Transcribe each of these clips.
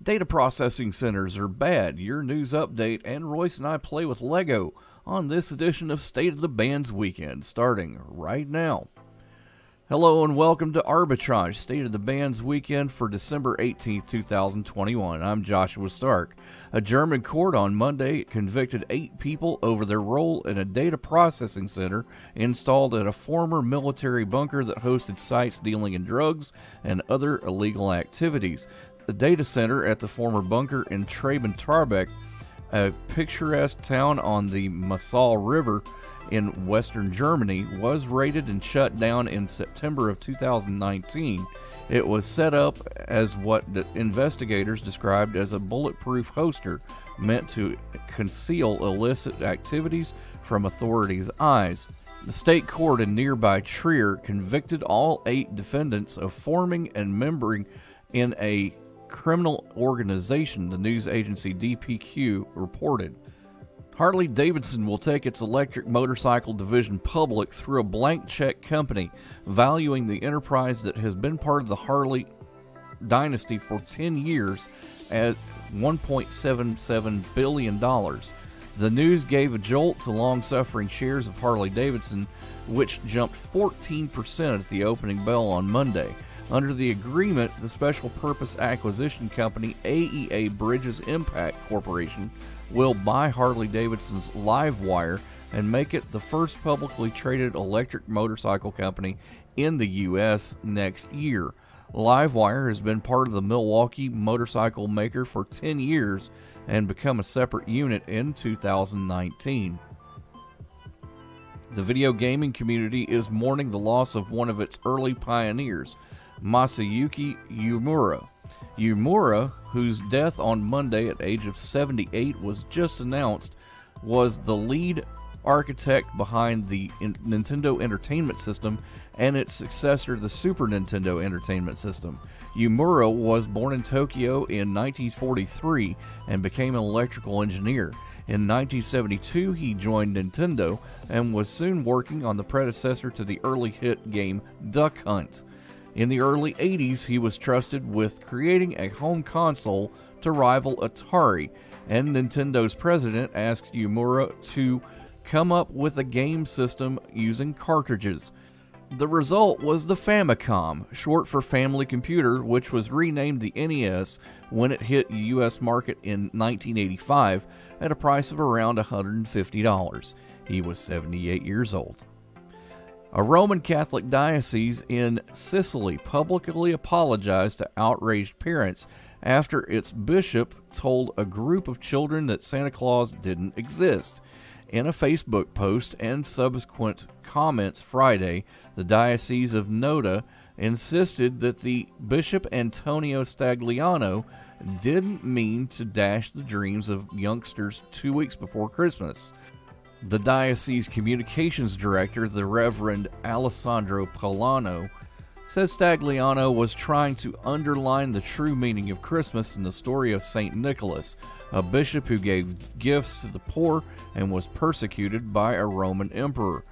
Data processing centers are bad. Your news update, and Royce and I play with Lego on this edition of State of the Bands Weekend, starting right now. Hello and welcome to Arbitrage, State of the Bands Weekend for December 18th, 2021. I'm Joshua Stark. A German court on Monday convicted 8 people over their role in a data processing center installed at a former military bunker that hosted sites dealing in drugs and other illegal activities. The data center at the former bunker in Traben-Tarbeck, a picturesque town on the Mosel River in western Germany, was raided and shut down in September of 2019. It was set up as what the investigators described as a bulletproof hoster meant to conceal illicit activities from authorities' eyes. The state court in nearby Trier convicted all 8 defendants of forming and membering in a criminal organization, the news agency DPQ reported. Harley-Davidson will take its electric motorcycle division public through a blank check company, valuing the enterprise that has been part of the Harley dynasty for 10 years at $1.77 billion. The news gave a jolt to long-suffering shares of Harley-Davidson, which jumped 14% at the opening bell on Monday. Under the agreement, the special purpose acquisition company AEA Bridges Impact Corporation will buy Harley-Davidson's LiveWire and make it the first publicly traded electric motorcycle company in the U.S. next year. LiveWire has been part of the Milwaukee motorcycle maker for 10 years and become a separate unit in 2019. The video gaming community is mourning the loss of one of its early pioneers, Masayuki Uemura. Uemura, whose death on Monday at age of 78 was just announced, was the lead architect behind the Nintendo Entertainment System and its successor, the Super Nintendo Entertainment System. Uemura was born in Tokyo in 1943 and became an electrical engineer. In 1972, he joined Nintendo and was soon working on the predecessor to the early hit game Duck Hunt. In the early 80s, he was trusted with creating a home console to rival Atari, and Nintendo's president asked Uemura to come up with a game system using cartridges. The result was the Famicom, short for Family Computer, which was renamed the NES when it hit the U.S. market in 1985 at a price of around $150. He was 78 years old. A Roman Catholic diocese in Sicily publicly apologized to outraged parents after its bishop told a group of children that Santa Claus didn't exist. In a Facebook post and subsequent comments Friday, the Diocese of Noda insisted that the Bishop Antonio Stagliano didn't mean to dash the dreams of youngsters 2 weeks before Christmas. The diocese communications director, the Reverend Alessandro Polano, says Stagliano was trying to underline the true meaning of Christmas in the story of St. Nicholas, a bishop who gave gifts to the poor and was persecuted by a Roman emperor.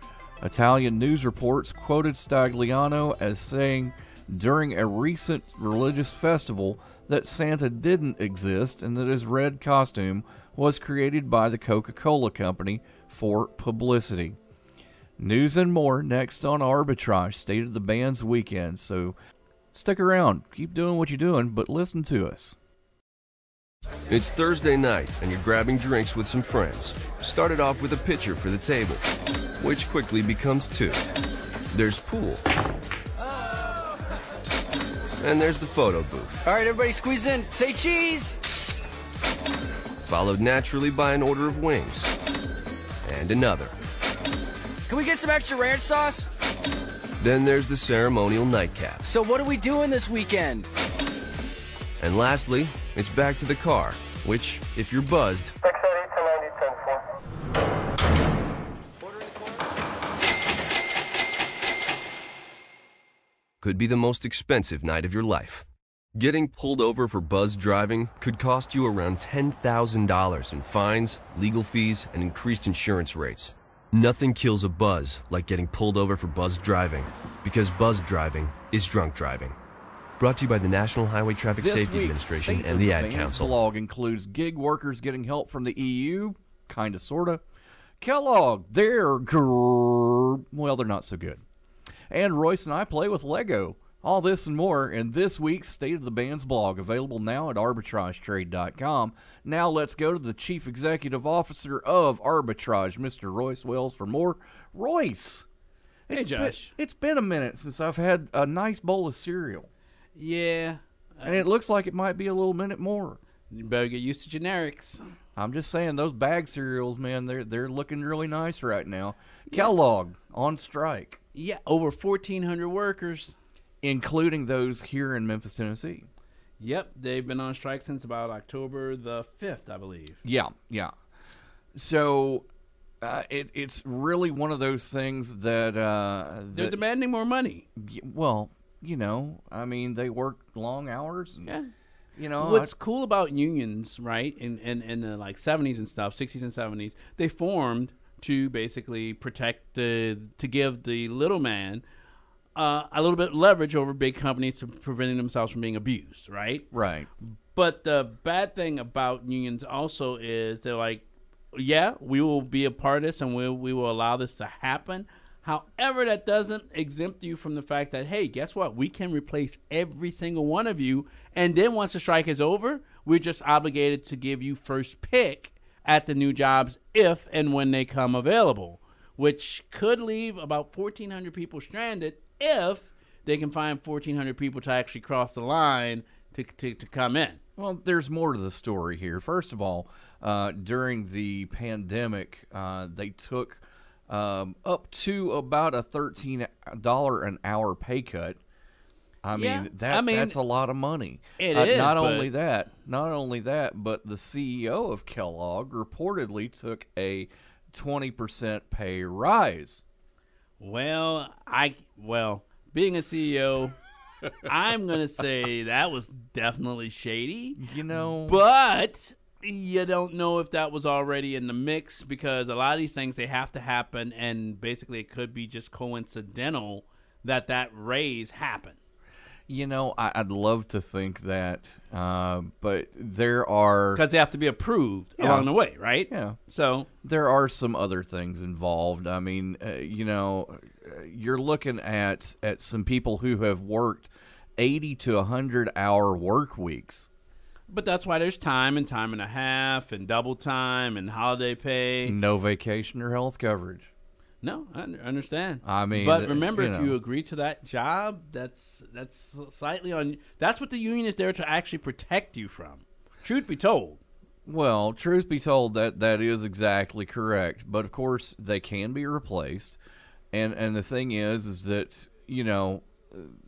Italian news reports quoted Stagliano as saying during a recent religious festival that Santa didn't exist and that his red costume was created by the Coca-Cola Company for publicity. News and more next on Arbitrage, State of the Bands Weekend. So stick around, keep doing what you're doing, but listen to us. It's Thursday night and you're grabbing drinks with some friends. Started off with a pitcher for the table, which quickly becomes 2. There's pool. And there's the photo booth. All right, everybody squeeze in. Say cheese! Followed naturally by an order of wings. And another. Can we get some extra ranch sauce? Then there's the ceremonial nightcap. So what are we doing this weekend? And lastly, it's back to the car, which, if you're buzzed, could be the most expensive night of your life. Getting pulled over for buzzed driving could cost you around $10,000 in fines, legal fees, and increased insurance rates. Nothing kills a buzz like getting pulled over for buzzed driving, because buzzed driving is drunk driving. Brought to you by the National Highway Traffic This Safety week's Administration State and of the Ad Band's Council. Blog includes gig workers getting help from the EU, kind of, sort of. Kellogg, they're not so good. And Royce and I play with Lego. All this and more in this week's State of the Band's blog, available now at arbitragetrade.com. Now let's go to the Chief Executive Officer of Arbitrage, Mr. Royce Wells, for more. Royce. Hey, Josh. It's been a minute since I've had a nice bowl of cereal. Yeah. And it looks like it might be a little minute more. You better get used to generics. I'm just saying, those bag cereals, man, they're looking really nice right now. Kellogg on strike. Yeah, over 1,400 workers. Including those here in Memphis, Tennessee. Yep, they've been on strike since about October the 5th, I believe. Yeah. So it's really one of those things that... They're demanding more money. Well, I mean, they work long hours. And, yeah. What's cool about unions, right, in the like 70s and stuff, 60s and 70s, they formed to basically protect to give the little man a little bit of leverage over big companies to preventing themselves from being abused, right? Right. But the bad thing about unions also is they're like, yeah, we will be a part of this and we will allow this to happen. However, that doesn't exempt you from the fact that, hey, guess what? We can replace every single one of you. And then once the strike is over, we're just obligated to give you first pick at the new jobs if and when they come available, which could leave about 1,400 people stranded if they can find 1,400 people to actually cross the line to come in. Well, there's more to the story here. First of all, during the pandemic, they took up to about a $13 an hour pay cut. I mean, that's a lot of money. It is. Not only that, but the CEO of Kellogg reportedly took a 20% pay rise. Well, being a CEO, I'm going to say that was definitely shady. But you don't know if that was already in the mix because a lot of these things, they have to happen, and basically it could be just coincidental that raise happened. I'd love to think that, but there are... Because they have to be approved along the way, right? Yeah. So there are some other things involved. I mean, you're looking at some people who have worked 80 to 100-hour work weeks. But that's why there's time and a half and double time and holiday pay. No vacation or health coverage. No, I understand. I mean, but remember, if you agree to that job, that's slightly on. That's what the union is there to actually protect you from. Truth be told. Well, truth be told, that is exactly correct. But of course, they can be replaced, and the thing is that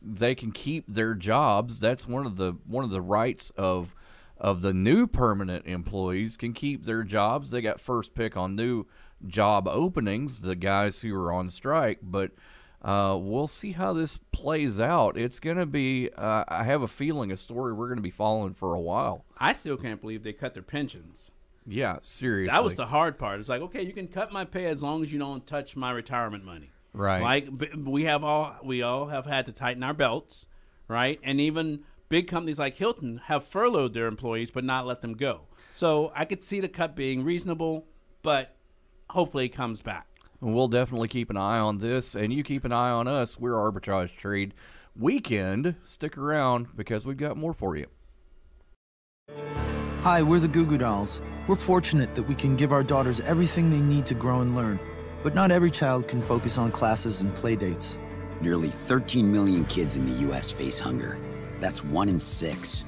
they can keep their jobs. That's one of the rights of the new permanent employees, can keep their jobs. They got first pick on new job openings, the guys who are on strike, but we'll see how this plays out. It's going to be, I have a feeling, a story we're going to be following for a while. I still can't believe they cut their pensions. Yeah, seriously. That was the hard part. It's like, okay, you can cut my pay as long as you don't touch my retirement money. Right. Like we all have had to tighten our belts, right? And even big companies like Hilton have furloughed their employees but not let them go. So I could see the cut being reasonable, but hopefully it comes back. We'll definitely keep an eye on this, and you keep an eye on us. We're Arbitrage Trade Weekend. Stick around because we've got more for you. Hi, we're the Goo Goo Dolls. We're fortunate that we can give our daughters everything they need to grow and learn. But not every child can focus on classes and play dates. Nearly 13 million kids in the U.S. face hunger. That's 1 in 6.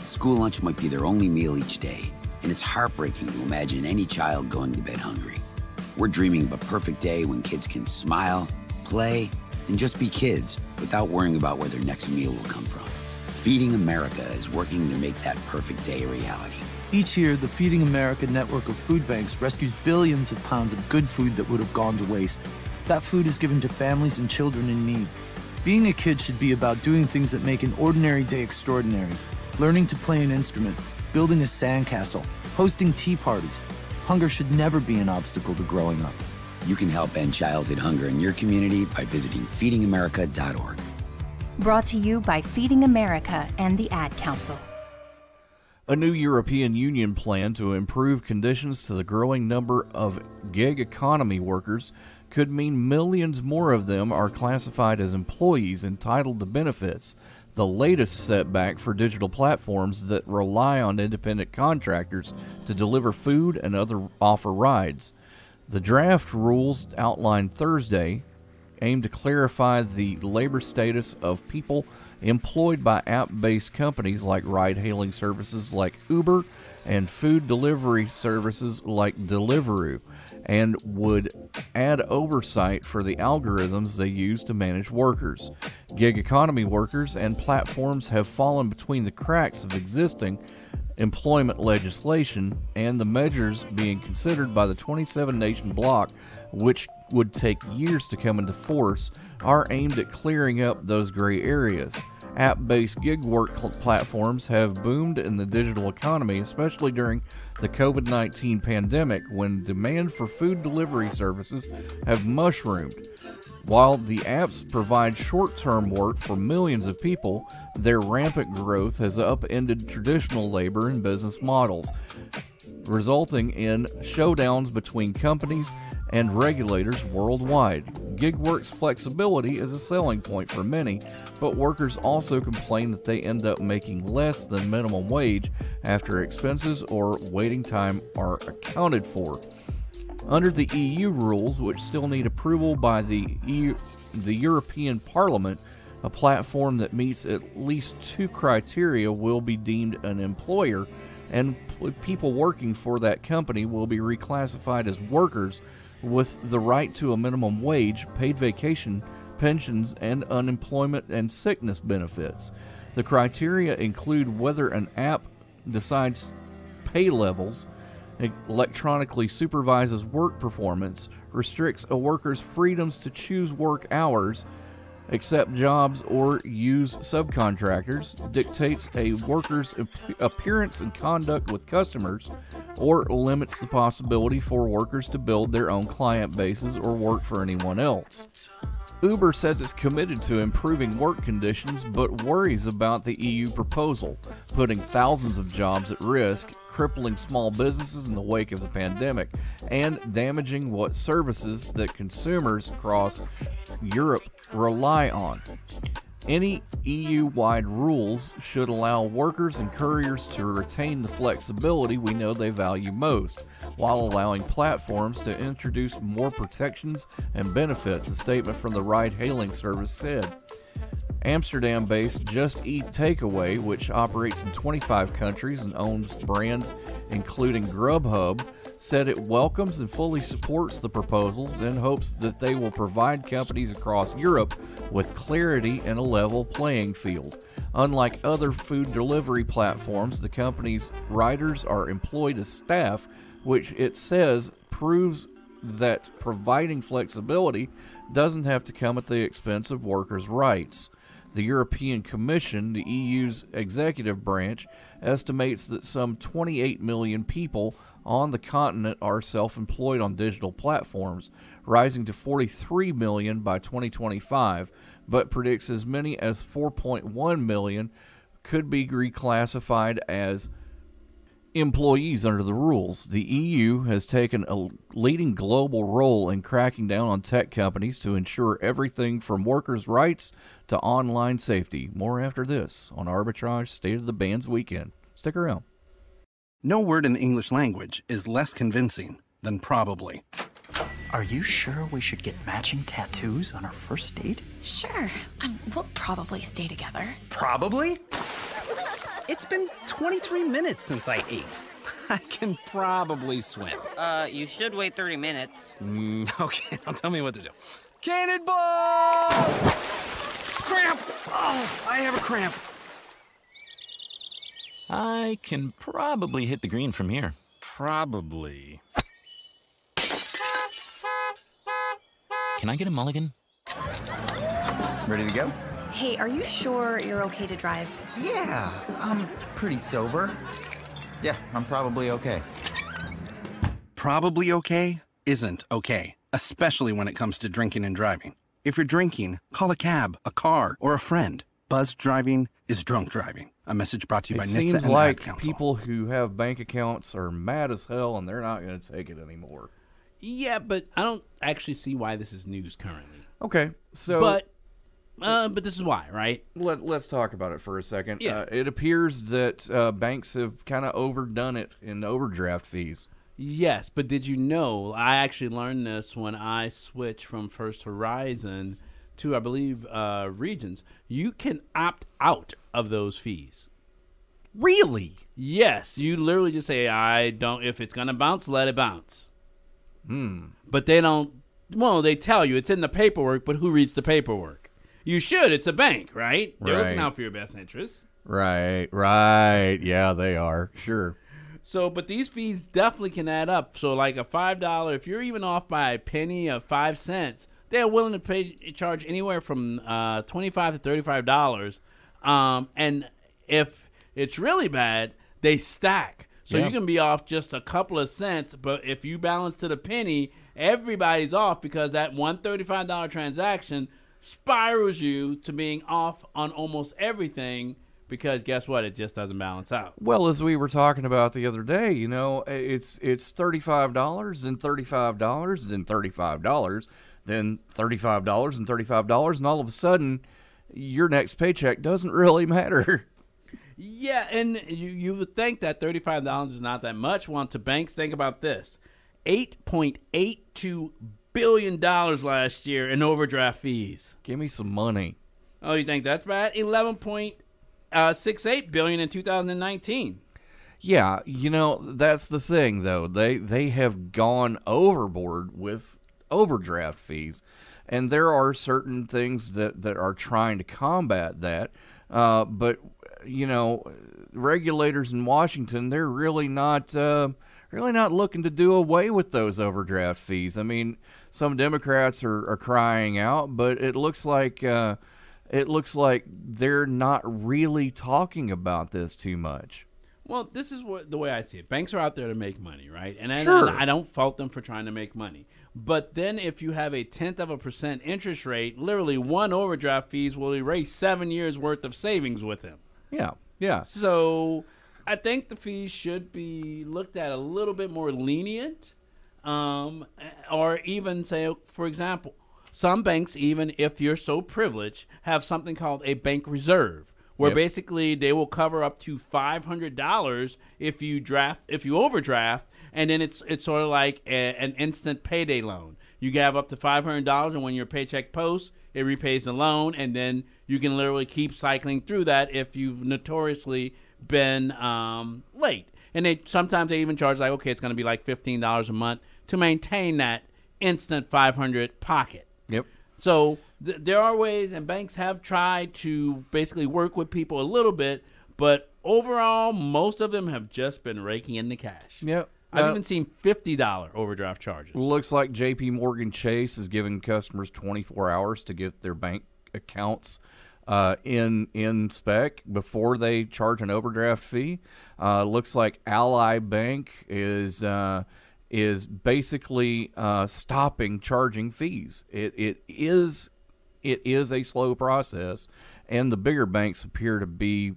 School lunch might be their only meal each day, and it's heartbreaking to imagine any child going to bed hungry. We're dreaming of a perfect day when kids can smile, play, and just be kids without worrying about where their next meal will come from. Feeding America is working to make that perfect day a reality. Each year, the Feeding America network of food banks rescues billions of pounds of good food that would have gone to waste. That food is given to families and children in need. Being a kid should be about doing things that make an ordinary day extraordinary. Learning to play an instrument, building a sandcastle, hosting tea parties. Hunger should never be an obstacle to growing up. You can help end childhood hunger in your community by visiting feedingamerica.org. Brought to you by Feeding America and the Ad Council. A new European Union plan to improve conditions to the growing number of gig economy workers could mean millions more of them are classified as employees entitled to benefits, the latest setback for digital platforms that rely on independent contractors to deliver food and offer rides. The draft rules outlined Thursday aim to clarify the labor status of people employed by app-based companies like ride-hailing services like Uber and food delivery services like Deliveroo, and would add oversight for the algorithms they use to manage workers. Gig economy workers and platforms have fallen between the cracks of existing employment legislation and the measures being considered by the 27-nation bloc, which would take years to come into force, are aimed at clearing up those gray areas. App-based gig work platforms have boomed in the digital economy, especially during the COVID-19 pandemic, when demand for food delivery services have mushroomed. While the apps provide short-term work for millions of people, their rampant growth has upended traditional labor and business models, resulting in showdowns between companies and regulators worldwide. Gig work's flexibility is a selling point for many, but workers also complain that they end up making less than minimum wage after expenses or waiting time are accounted for. Under the EU rules, which still need approval by the European Parliament, a platform that meets at least two criteria will be deemed an employer, and people working for that company will be reclassified as workers with the right to a minimum wage, paid vacation, pensions, and unemployment and sickness benefits. The criteria include whether an app decides pay levels, electronically supervises work performance, restricts a worker's freedoms to choose work hours, accept jobs or use subcontractors, dictates a worker's appearance and conduct with customers, or limits the possibility for workers to build their own client bases or work for anyone else. Uber says it's committed to improving work conditions, but worries about the EU proposal, putting thousands of jobs at risk, crippling small businesses in the wake of the pandemic, and damaging what services that consumers across Europe rely on. Any EU-wide rules should allow workers and couriers to retain the flexibility we know they value most, while allowing platforms to introduce more protections and benefits, a statement from the ride-hailing service said. Amsterdam-based Just Eat Takeaway, which operates in 25 countries and owns brands including Grubhub, said it welcomes and fully supports the proposals and hopes that they will provide companies across Europe with clarity and a level playing field. Unlike other food delivery platforms, the company's riders are employed as staff, which it says proves that providing flexibility doesn't have to come at the expense of workers' rights. The European Commission, the EU's executive branch, estimates that some 28 million people on the continent are self-employed on digital platforms, rising to 43 million by 2025, but predicts as many as 4.1 million could be reclassified as employees under the rules. The EU has taken a leading global role in cracking down on tech companies to ensure everything from workers' rights to online safety. More after this on Arbitrage State of the Bands Weekend. Stick around. No word in the English language is less convincing than probably. Are you sure we should get matching tattoos on our first date? Sure. We'll probably stay together. Probably? It's been 23 minutes since I ate. I can probably swim. You should wait 30 minutes. Okay, now tell me what to do. Cannonball! Cramp! Oh, I have a cramp. I can probably hit the green from here. Probably. Can I get a mulligan? Ready to go? Hey, are you sure you're okay to drive? Yeah, I'm pretty sober. Yeah, I'm probably okay. Probably okay isn't okay, especially when it comes to drinking and driving. If you're drinking, call a cab, a car, or a friend. Buzz driving is drunk driving. A message brought to you by NHTSA seems and the like Ad Council. people who have bank accounts are mad as hell, and they're not going to take it anymore. Yeah, but I don't actually see why this is news currently. Okay, so but this is why, right? Let's talk about it for a second. Yeah. It appears that banks have kind of overdone it in overdraft fees. Yes, but did you know, I actually learned this when I switched from First Horizon to, I believe, Regions. You can opt out of those fees. Really? Yes, you literally just say, if it's going to bounce, let it bounce. But they don't, they tell you it's in the paperwork, but who reads the paperwork? You should. It's a bank, right? They're looking out for your best interests. Right. Yeah, they are. Sure. So, but these fees definitely can add up. So, like a $5, if you're even off by a penny of 5 cents, they're willing to charge anywhere from $25 to $35. And if it's really bad, they stack. So you can be off just a couple of cents, but if you balance to the penny, everybody's off because that $135 transaction spirals you to being off on almost everything. Because guess what? It just doesn't balance out. Well, as we were talking about the other day, it's $35 and $35 and $35, then $35 and $35, and all of a sudden, your next paycheck doesn't really matter. Yeah, and you would think that $35 is not that much. Well, to banks, think about this: $8.82 billion last year in overdraft fees. Give me some money. Oh, you think that's bad? $11.68 billion in 2019. Yeah, that's the thing, though. They have gone overboard with overdraft fees, and there are certain things that are trying to combat that. But regulators in Washington, they're really not looking to do away with those overdraft fees. I mean, some Democrats are crying out, but it looks like they're not really talking about this too much. Well, this is the way I see it. Banks are out there to make money, right? And Sure. I don't fault them for trying to make money. But then if you have a 0.1% interest rate, literally one overdraft fees will erase 7 years worth of savings with them. Yeah. So I think the fees should be looked at a little bit more lenient, or even say, for example, some banks, even if you're so privileged, have something called a bank reserve, where basically they will cover up to $500 if you overdraft, and then it's sort of like an instant payday loan. You have up to $500, and when your paycheck posts, it repays the loan, and then you can literally keep cycling through that if you've notoriously been late. And sometimes they even charge it's going to be like $15 a month to maintain that instant $500 pocket. Yep. So there are ways, and banks have tried to basically work with people a little bit, but overall, most of them have just been raking in the cash. Yep. I've even seen $50 overdraft charges. Looks like J.P. Morgan Chase is giving customers 24 hours to get their bank accounts in spec before they charge an overdraft fee. Looks like Ally Bank is basically stopping charging fees. It is a slow process, and the bigger banks appear to be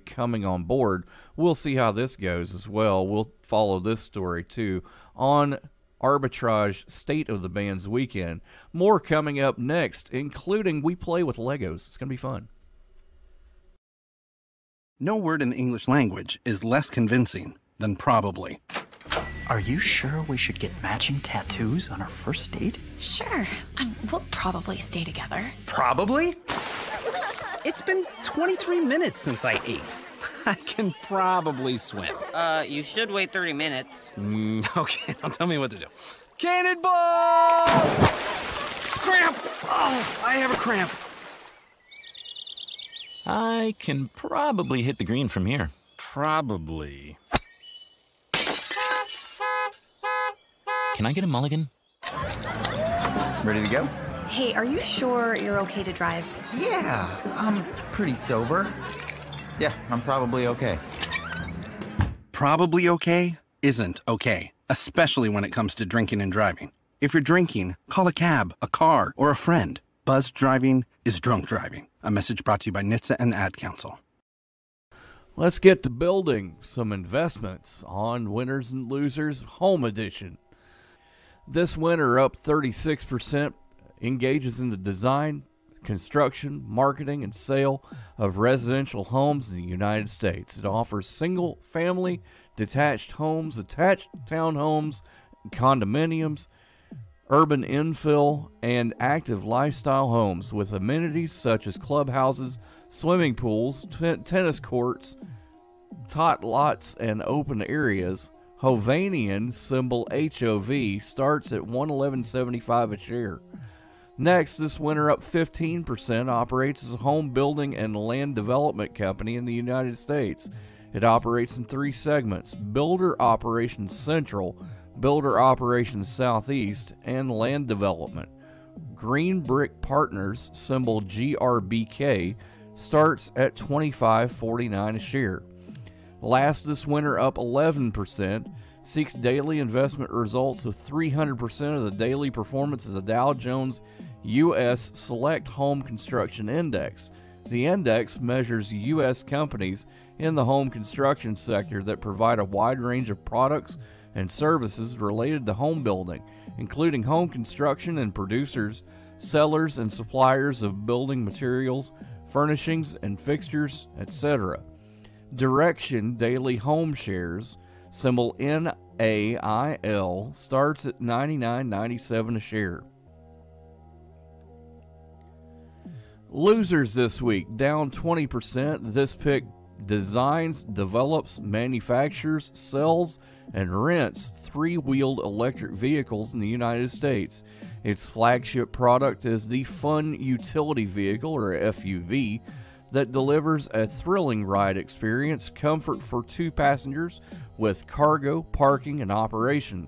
coming on board. We'll see how this goes as well. We'll follow this story too on Arbitrage State of the Bands weekend. More coming up next, including we play with Legos. It's gonna be fun. No word in the English language is less convincing than probably. Are you sure we should get matching tattoos on our first date? Sure. We'll probably stay together. Probably? It's been 23 minutes since I ate. I can probably swim. You should wait 30 minutes. Okay, now tell me what to do. Cannonball! Cramp! Oh, I have a cramp. I can probably hit the green from here. Probably. Can I get a mulligan? Ready to go? Hey, are you sure you're okay to drive? Yeah, I'm pretty sober. Yeah, I'm probably okay. Probably okay isn't okay, especially when it comes to drinking and driving. If you're drinking, call a cab, a car, or a friend. Buzz driving is drunk driving. A message brought to you by NHTSA and the Ad Council. Let's get to building some investments on Winners and Losers Home Edition. This winner, up 36%, engages in the design, construction, marketing, and sale of residential homes in the United States. It offers single-family, detached homes, attached townhomes, condominiums, urban infill, and active lifestyle homes with amenities such as clubhouses, swimming pools, tennis courts, tot lots, and open areas. Hovanian, symbol HOV, starts at $111.75 a share. Next, this winner, up 15%, operates as a home building and land development company in the United States. It operates in 3 segments: Builder Operations Central, Builder Operations Southeast, and Land Development. Green Brick Partners, symbol GRBK, starts at $25.49 a share. Last, this winner, up 11%, seeks daily investment results of 300% of the daily performance of the Dow Jones U.S. Select Home Construction Index. The index measures U.S. companies in the home construction sector that provide a wide range of products and services related to home building, including home construction and producers, sellers, and suppliers of building materials, furnishings and fixtures, etc. Direction Daily Home Shares, symbol NAIL, starts at $99.97 a share. Losers this week, down 20%. This pick designs, develops, manufactures, sells, and rents 3-wheeled electric vehicles in the United States. Its flagship product is the Fun Utility Vehicle, or FUV, that delivers a thrilling ride experience, comfort for 2 passengers with cargo, parking, and operation.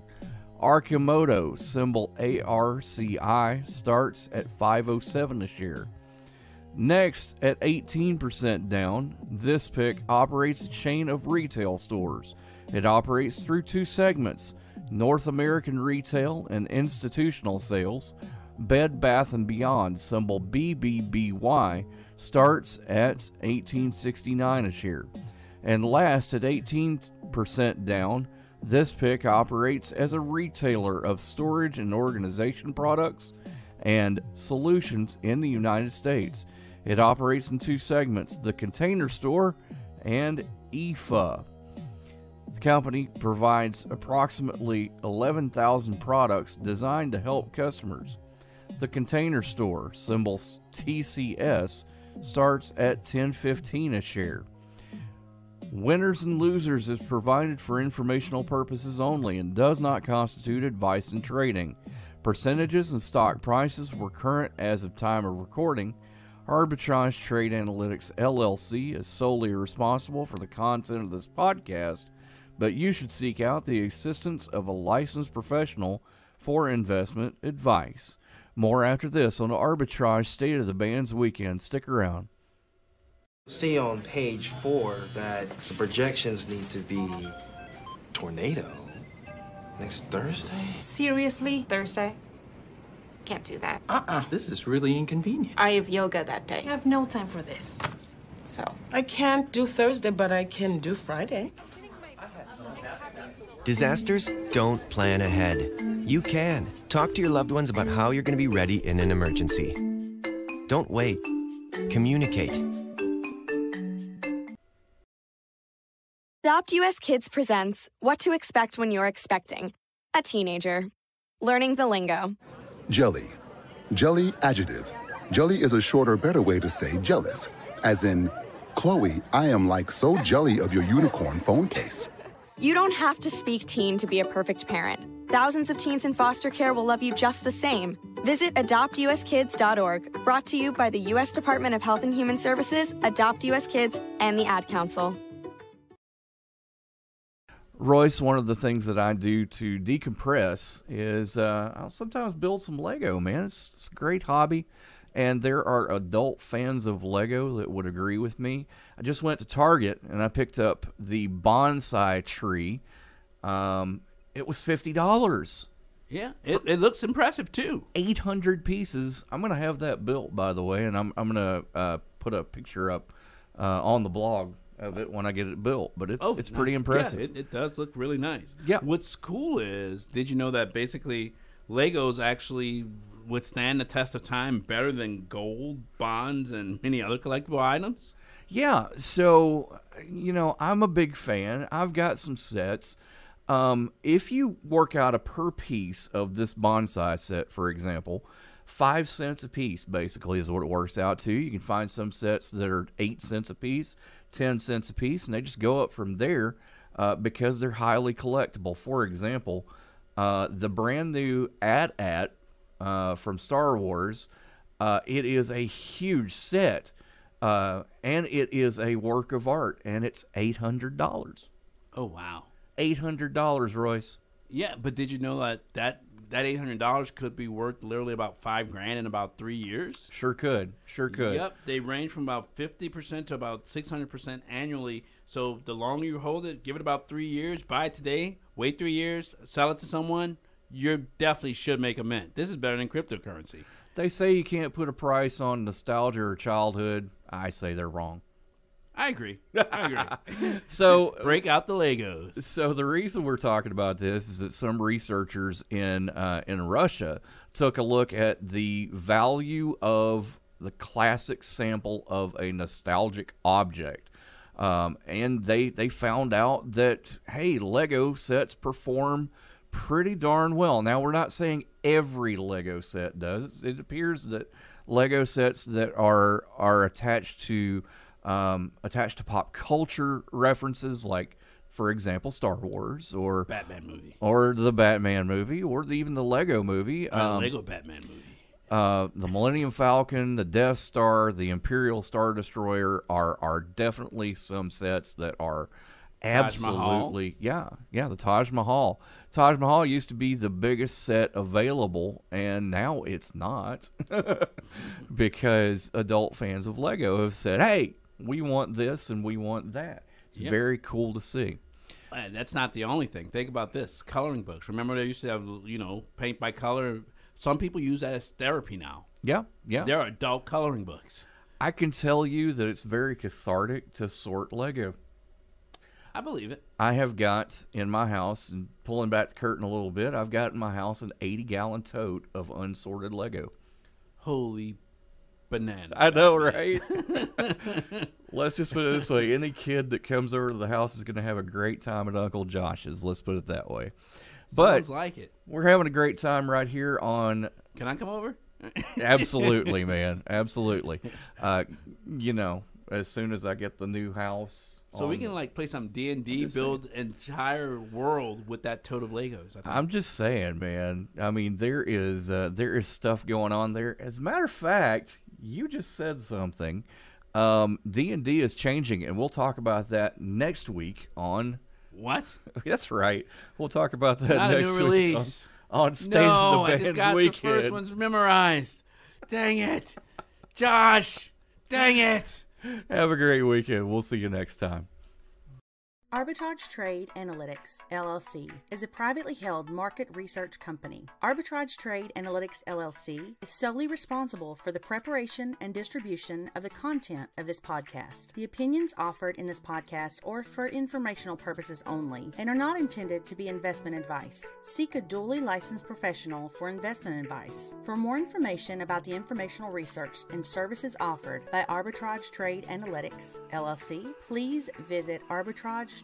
Arcimoto, symbol ARCI, starts at $507 a share. Next, at 18% down, this pick operates a chain of retail stores. It operates through 2 segments: North American retail and institutional sales. Bed Bath & Beyond, symbol BBBY, starts at $18.69 a share. And last, at 18% down, this pick operates as a retailer of storage and organization products and solutions in the United States. It operates in 2 segments: the Container Store and IFA. The company provides approximately 11,000 products designed to help customers. The Container Store, symbol TCS, starts at $10.15 a share. Winners and Losers is provided for informational purposes only and does not constitute advice in trading. Percentages and stock prices were current as of time of recording. Arbitrage Trade Analytics LLC is solely responsible for the content of this podcast, but you should seek out the assistance of a licensed professional for investment advice. More after this on Arbitrage State of the Bands Weekend. Stick around. See on page 4 that the projections need to be tornado next Thursday. Seriously? Thursday? Can't do that. This is really inconvenient. I have yoga that day. I have no time for this. So. I can't do Thursday, but I can do Friday. Disasters don't plan ahead. You can. Talk to your loved ones about how you're going to be ready in an emergency. Don't wait. Communicate. Adopt US Kids presents What to Expect When You're Expecting a Teenager. Learning the lingo. Jelly. Jelly adjective. Jelly is a shorter, better way to say jealous. As in, Chloe, I am like so jelly of your unicorn phone case. You don't have to speak teen to be a perfect parent. Thousands of teens in foster care will love you just the same. Visit adoptuskids.org, brought to you by the U.S. Department of Health and Human Services, Adopt U.S. Kids, and the Ad Council. Royce, one of the things that I do to decompress is I'll sometimes build some Lego, man. It's a great hobby, and there are adult fans of Lego that would agree with me. I just went to Target, and I picked up the bonsai tree. It was $50. Yeah, it looks impressive too. 800 pieces. I'm gonna have that built, by the way, and I'm gonna put a picture up on the blog of it when I get it built. But it's pretty impressive. Yeah, it does look really nice. Yeah. What's cool is, did you know that basically Legos actually withstand the test of time better than gold, bonds, and many other collectible items? Yeah. So I'm a big fan. I've got some sets. If you work out a per piece of this bonsai set, for example, 5 cents a piece basically is what it works out to. You can find some sets that are 8 cents a piece, 10 cents a piece, and they just go up from there because they're highly collectible. For example, the brand new AT-AT from Star Wars, it is a huge set, and it is a work of art, and it's $800. Oh, wow. $800, Royce. Yeah, but did you know that $800 could be worth literally about $5,000 in about 3 years? Sure could. Yep, they range from about 50% to about 600% annually. So the longer you hold it, give it about 3 years, buy it today, wait 3 years, sell it to someone, you definitely should make a mint. This is better than cryptocurrency. They say you can't put a price on nostalgia or childhood. I say they're wrong. I agree. So break out the Legos. So the reason we're talking about this is that some researchers in Russia took a look at the value of the classic sample of a nostalgic object, and they found out that, hey, Lego sets perform pretty darn well. Now, we're not saying every Lego set does. It appears that Lego sets that are attached to pop culture references, like, for example, Star Wars or Batman movie, or the Batman movie, or even the Lego movie, Lego Batman movie, the Millennium Falcon, the Death Star, the Imperial Star Destroyer are definitely some sets that are absolutely the Taj Mahal. Taj Mahal used to be the biggest set available, and now it's not because adult fans of Lego have said, hey, we want this and we want that. It's very cool to see. And that's not the only thing. Think about this. Coloring books. Remember they used to have, paint by color? Some people use that as therapy now. Yeah. There are adult coloring books. I can tell you that it's very cathartic to sort Lego. I believe it. I have got in my house, and pulling back the curtain a little bit, I've got in my house an 80-gallon tote of unsorted Lego. Holy bananas. I know, right? Let's just put it this way. Any kid that comes over to the house is going to have a great time at Uncle Josh's. Let's put it that way. Sounds like it. We're having a great time right here on... Can I come over? Absolutely, man. Absolutely. As soon as I get the new house... So we can play some D&D, build an entire world with that tote of Legos. I think. I'm just saying, man. I mean, there is stuff going on there. As a matter of fact, you just said something. D&D is changing, and we'll talk about that next week on... What? That's right. We'll talk about that Not next a new week release. on State of the Bands I just got Weekend. the first ones memorized. Dang it. Josh. Dang it. Have a great weekend. We'll see you next time. Arbitrage Trade Analytics, LLC, is a privately held market research company. Arbitrage Trade Analytics, LLC, is solely responsible for the preparation and distribution of the content of this podcast. The opinions offered in this podcast are for informational purposes only and are not intended to be investment advice. Seek a duly licensed professional for investment advice. For more information about the informational research and services offered by Arbitrage Trade Analytics, LLC, please visit arbitrage